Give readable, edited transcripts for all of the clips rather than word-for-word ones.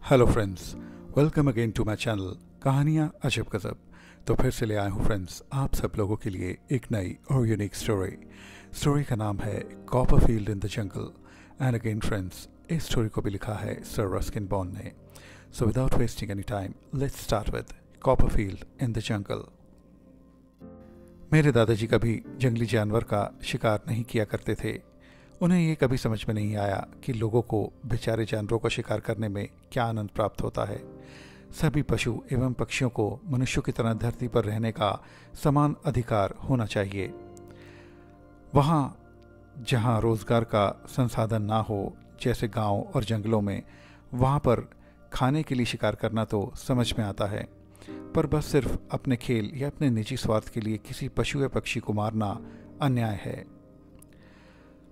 Hello friends, welcome again to my channel कहानियाँ अजब गज़ब। तो फिर से ले आए हूँ फ्रेंड्स आप सब लोगों के लिए एक नई और यूनिक स्टोरी का नाम है Copperfield in the jungle. And again friends, इस स्टोरी को भी लिखा है सर रस्किन बॉन्ड ने। So without wasting any time, let's start with Copperfield in the jungle. मेरे दादाजी कभी जंगली जानवर का शिकार नहीं किया करते थे। उन्हें ये कभी समझ में नहीं आया कि लोगों को बेचारे जानवरों का शिकार करने में क्या आनंद प्राप्त होता है। सभी पशु एवं पक्षियों को मनुष्यों की तरह धरती पर रहने का समान अधिकार होना चाहिए। वहाँ जहाँ रोजगार का संसाधन ना हो, जैसे गांव और जंगलों में, वहाँ पर खाने के लिए शिकार करना तो समझ में आता है, पर बस सिर्फ अपने खेल या अपने निजी स्वार्थ के लिए किसी पशु या पक्षी को मारना अन्याय है।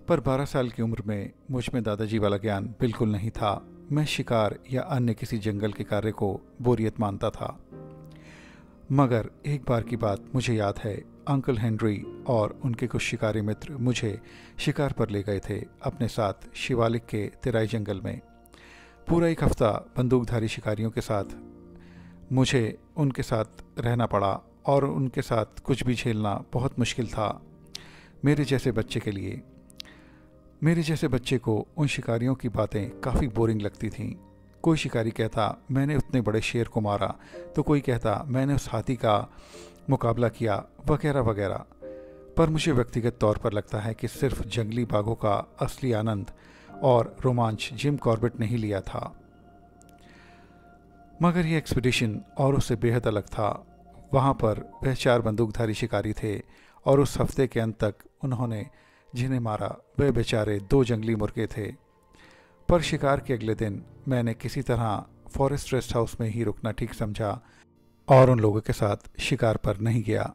पर 12 साल की उम्र में मुझ में दादाजी वाला ज्ञान बिल्कुल नहीं था। मैं शिकार या अन्य किसी जंगल के कार्य को बोरियत मानता था। मगर एक बार की बात मुझे याद है, अंकल हेनरी और उनके कुछ शिकारी मित्र मुझे शिकार पर ले गए थे अपने साथ शिवालिक के तेराई जंगल में। पूरा एक हफ्ता बंदूकधारी शिकारियों के साथ मुझे उनके साथ रहना पड़ा और उनके साथ कुछ भी झेलना बहुत मुश्किल था मेरे जैसे बच्चे के लिए। मेरे जैसे बच्चे को उन शिकारियों की बातें काफ़ी बोरिंग लगती थीं। कोई शिकारी कहता मैंने उतने बड़े शेर को मारा, तो कोई कहता मैंने उस हाथी का मुकाबला किया, वगैरह वगैरह। पर मुझे व्यक्तिगत तौर पर लगता है कि सिर्फ जंगली बाघों का असली आनंद और रोमांच जिम कॉर्बेट ने ही लिया था। मगर यह एक्सपीडिशन और उससे बेहद अलग था। वहाँ पर वह 4 बंदूकधारी शिकारी थे और उस हफ्ते के अंत तक उन्होंने जिन्हें मारा वे बेचारे 2 जंगली मुर्गे थे। पर शिकार के अगले दिन मैंने किसी तरह फॉरेस्ट रेस्ट हाउस में ही रुकना ठीक समझा और उन लोगों के साथ शिकार पर नहीं गया।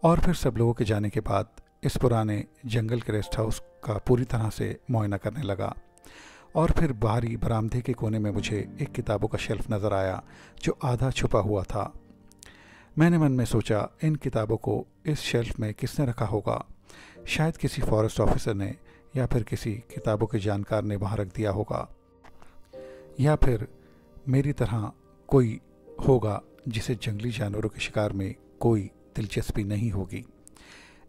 और फिर सब लोगों के जाने के बाद इस पुराने जंगल के रेस्ट हाउस का पूरी तरह से मुआयना करने लगा। और फिर बाहरी बरामदे के कोने में मुझे एक किताबों का शेल्फ नज़र आया जो आधा छुपा हुआ था। मैंने मन में सोचा, इन किताबों को इस शेल्फ में किसने रखा होगा? शायद किसी फॉरेस्ट ऑफिसर ने, या फिर किसी किताबों के जानकार ने वहाँ रख दिया होगा, या फिर मेरी तरह कोई होगा जिसे जंगली जानवरों के शिकार में कोई दिलचस्पी नहीं होगी।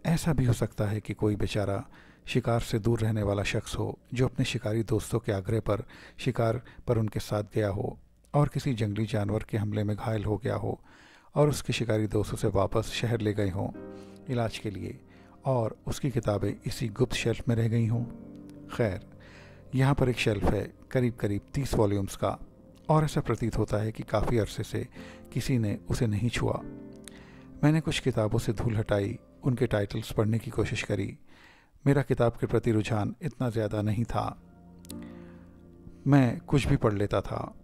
ऐसा भी हो सकता है कि कोई बेचारा शिकार से दूर रहने वाला शख्स हो जो अपने शिकारी दोस्तों के आग्रह पर शिकार पर उनके साथ गया हो और किसी जंगली जानवर के हमले में घायल हो गया हो और उसके शिकारी दोस्तों से वापस शहर ले गए हों इलाज के लिए, और उसकी किताबें इसी गुप्त शेल्फ में रह गई हों। खैर, यहाँ पर एक शेल्फ है करीब करीब 30 वॉल्यूम्स का, और ऐसा प्रतीत होता है कि काफ़ी अरसे से किसी ने उसे नहीं छुआ। मैंने कुछ किताबों से धूल हटाई, उनके टाइटल्स पढ़ने की कोशिश करी। मेरा किताब के प्रति रुझान इतना ज़्यादा नहीं था, मैं कुछ भी पढ़ लेता था।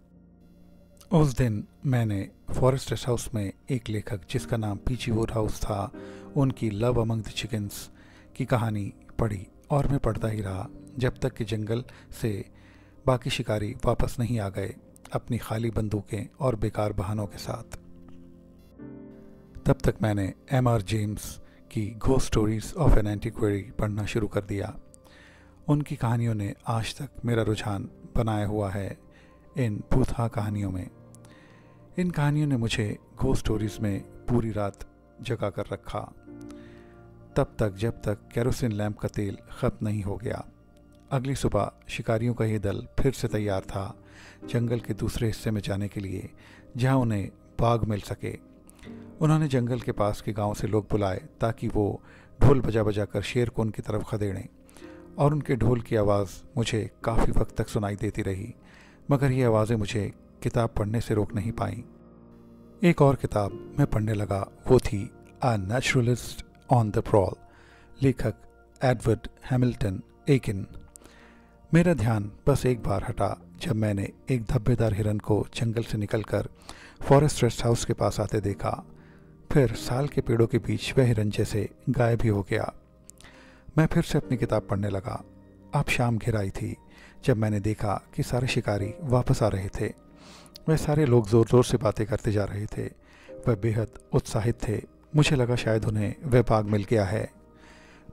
उस दिन मैंने फॉरेस्ट रेस्ट हाउस में एक लेखक जिसका नाम पीची वुडहाउस था, उनकी लव अमंग द चिकन्स की कहानी पढ़ी, और मैं पढ़ता ही रहा जब तक कि जंगल से बाकी शिकारी वापस नहीं आ गए अपनी खाली बंदूकें और बेकार बहानों के साथ। तब तक मैंने M.R. जेम्स की ghost stories of an antiquary पढ़ना शुरू कर दिया। उनकी कहानियों ने आज तक मेरा रुझान बनाया हुआ है इन भूतहा कहानियों में। इन कहानियों ने मुझे घोस्ट स्टोरीज में पूरी रात जगा कर रखा, तब तक जब तक केरोसिन लैंप का तेल ख़त्म नहीं हो गया। अगली सुबह शिकारियों का ये दल फिर से तैयार था जंगल के दूसरे हिस्से में जाने के लिए, जहां उन्हें बाघ मिल सके। उन्होंने जंगल के पास के गांव से लोग बुलाए ताकि वो ढोल बजा बजा कर शेर को उनकी तरफ खदेड़ें, और उनके ढोल की आवाज़ मुझे काफ़ी वक्त तक सुनाई देती रही, मगर ये आवाज़ें मुझे किताब पढ़ने से रोक नहीं पाईं। एक और किताब मैं पढ़ने लगा, वो थी अ नेचुरलिस्ट ऑन द प्रॉल, लेखक एडवर्ड हैमिल्टन एकिन। मेरा ध्यान बस एक बार हटा जब मैंने एक धब्बेदार हिरन को जंगल से निकलकर फॉरेस्ट रेस्ट हाउस के पास आते देखा। फिर साल के पेड़ों के बीच वह हिरन जैसे गायब ही हो गया। मैं फिर से अपनी किताब पढ़ने लगा। अब शाम घिर आई थी जब मैंने देखा कि सारे शिकारी वापस आ रहे थे। वह सारे लोग ज़ोर ज़ोर से बातें करते जा रहे थे। वह बेहद उत्साहित थे। मुझे लगा शायद उन्हें वह बाघ मिल गया है।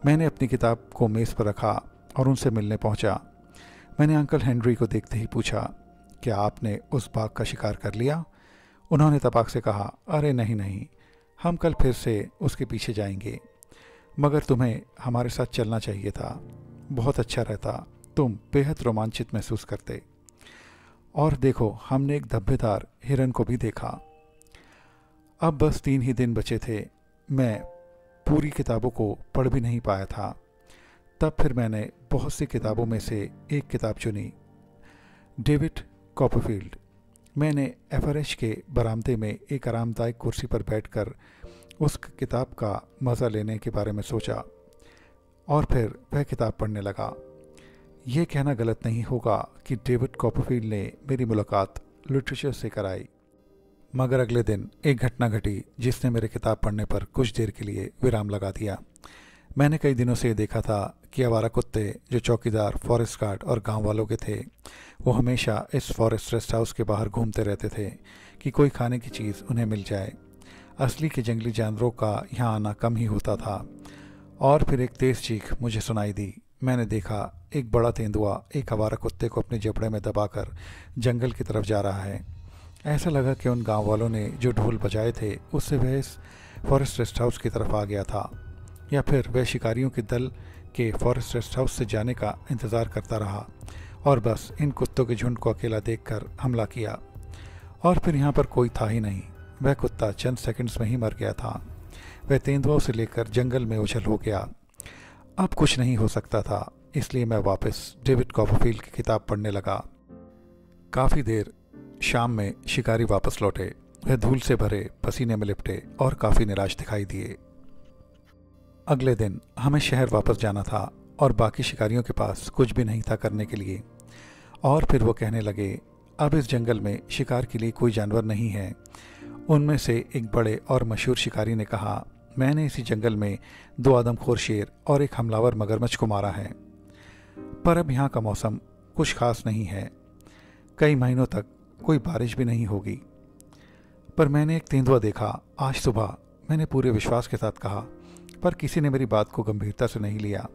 मैंने अपनी किताब को मेज़ पर रखा और उनसे मिलने पहुंचा। मैंने अंकल हेनरी को देखते ही पूछा, क्या आपने उस बाघ का शिकार कर लिया? उन्होंने तपाक से कहा, अरे नहीं नहीं, हम कल फिर से उसके पीछे जाएंगे, मगर तुम्हें हमारे साथ चलना चाहिए था। बहुत अच्छा रहता, तुम बेहद रोमांचित महसूस करते। और देखो, हमने एक धब्बेदार हिरन को भी देखा। अब बस 3 ही दिन बचे थे। मैं पूरी किताबों को पढ़ भी नहीं पाया था। तब फिर मैंने बहुत सी किताबों में से एक किताब चुनी, डेविड कॉपरफील्ड। मैंने एफआरएच के बरामदे में एक आरामदायक कुर्सी पर बैठकर उस किताब का मज़ा लेने के बारे में सोचा और फिर वह किताब पढ़ने लगा। यह कहना गलत नहीं होगा कि डेविड कॉपरफील्ड ने मेरी मुलाकात लिटरेचर से कराई, मगर अगले दिन एक घटना घटी जिसने मेरे किताब पढ़ने पर कुछ देर के लिए विराम लगा दिया। मैंने कई दिनों से देखा था कि आवारा कुत्ते जो चौकीदार, फॉरेस्ट गार्ड और गांव वालों के थे, वो हमेशा इस फॉरेस्ट रेस्ट हाउस के बाहर घूमते रहते थे कि कोई खाने की चीज़ उन्हें मिल जाए। असली के जंगली जानवरों का यहाँ आना कम ही होता था। और फिर एक तेज़ चीख मुझे सुनाई दी। मैंने देखा एक बड़ा तेंदुआ एक आवारा कुत्ते को अपने जबड़े में दबाकर जंगल की तरफ जा रहा है। ऐसा लगा कि उन गांव वालों ने जो ढोल बजाए थे उससे वह इस फॉरेस्ट रेस्ट हाउस की तरफ आ गया था, या फिर वह शिकारियों के दल के फॉरेस्ट रेस्ट हाउस से जाने का इंतज़ार करता रहा और बस इन कुत्तों के झुंड को अकेला देखकर हमला किया। और फिर यहाँ पर कोई था ही नहीं। वह कुत्ता चंद सेकंड्स में ही मर गया था। वह तेंदुओं से लेकर जंगल में उछल हो गया। अब कुछ नहीं हो सकता था, इसलिए मैं वापस डेविड कॉपरफील्ड की किताब पढ़ने लगा। काफ़ी देर शाम में शिकारी वापस लौटे। वह धूल से भरे, पसीने में लिपटे और काफ़ी निराश दिखाई दिए। अगले दिन हमें शहर वापस जाना था और बाकी शिकारियों के पास कुछ भी नहीं था करने के लिए। और फिर वो कहने लगे, अब इस जंगल में शिकार के लिए कोई जानवर नहीं है। उनमें से एक बड़े और मशहूर शिकारी ने कहा, मैंने इसी जंगल में 2 आदमखोर शेर और एक हमलावर मगरमच्छ को मारा है। पर अब यहाँ का मौसम कुछ खास नहीं है। कई महीनों तक कोई बारिश भी नहीं होगी। पर मैंने एक तेंदुआ देखा आज सुबह, मैंने पूरे विश्वास के साथ कहा, पर किसी ने मेरी बात को गंभीरता से नहीं लिया।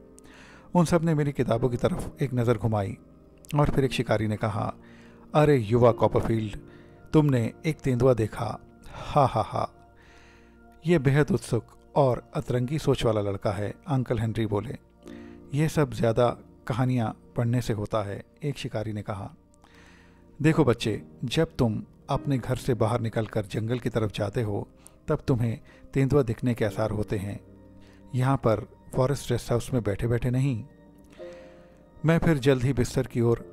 उन सब ने मेरी किताबों की तरफ एक नज़र घुमाई और फिर एक शिकारी ने कहा, अरे युवा कॉपरफील्ड, तुमने एक तेंदुआ देखा? हा हा हा। यह बेहद उत्सुक और अतरंगी सोच वाला लड़का है, अंकल हेनरी बोले। यह सब ज़्यादा कहानियाँ पढ़ने से होता है, एक शिकारी ने कहा। देखो बच्चे, जब तुम अपने घर से बाहर निकलकर जंगल की तरफ जाते हो तब तुम्हें तेंदुआ दिखने के आसार होते हैं, यहाँ पर फॉरेस्ट रेस्ट हाउस में बैठे बैठे नहीं। मैं फिर जल्द ही बिस्तर की ओर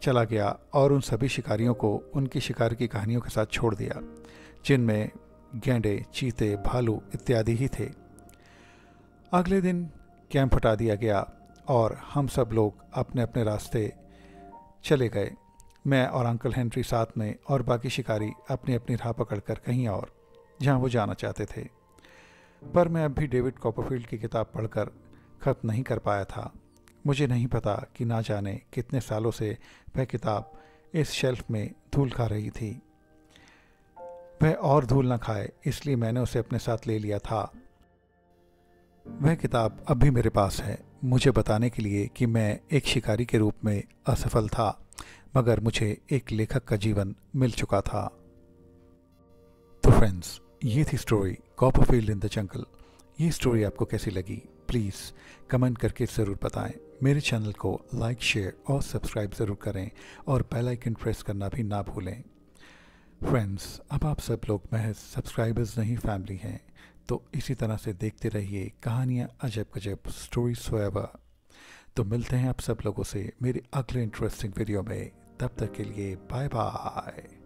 चला गया और उन सभी शिकारियों को उनकी शिकार की कहानियों के साथ छोड़ दिया, जिनमें गैंडे, चीते, भालू इत्यादि ही थे। अगले दिन कैंप हटा दिया गया और हम सब लोग अपने अपने रास्ते चले गए। मैं और अंकल हेनरी साथ में और बाकी शिकारी अपनी अपनी राह पकड़कर कहीं और, जहां वो जाना चाहते थे। पर मैं अब भी डेविड कॉपरफील्ड की किताब पढ़कर ख़त्म नहीं कर पाया था। मुझे नहीं पता कि ना जाने कितने सालों से वह किताब इस शेल्फ में धूल खा रही थी। वह और धूल न खाए, इसलिए मैंने उसे अपने साथ ले लिया था। वह किताब अब भी मेरे पास है, मुझे बताने के लिए कि मैं एक शिकारी के रूप में असफल था, मगर मुझे एक लेखक का जीवन मिल चुका था। तो फ्रेंड्स, ये थी story Copperfield in the jungle. ये स्टोरी आपको कैसी लगी प्लीज़ कमेंट करके ज़रूर बताएं। मेरे चैनल को लाइक, शेयर और सब्सक्राइब ज़रूर करें और बेल आइकन प्रेस करना भी ना भूलें। फ्रेंड्स, अब आप सब लोग महज सब्सक्राइबर्स नहीं, फैमिली हैं, तो इसी तरह से देखते रहिए कहानियाँ अजब गजब, स्टोरीज फॉरएवर। तो मिलते हैं आप सब लोगों से मेरे अगले इंटरेस्टिंग वीडियो में। तब तक के लिए बाय बाय।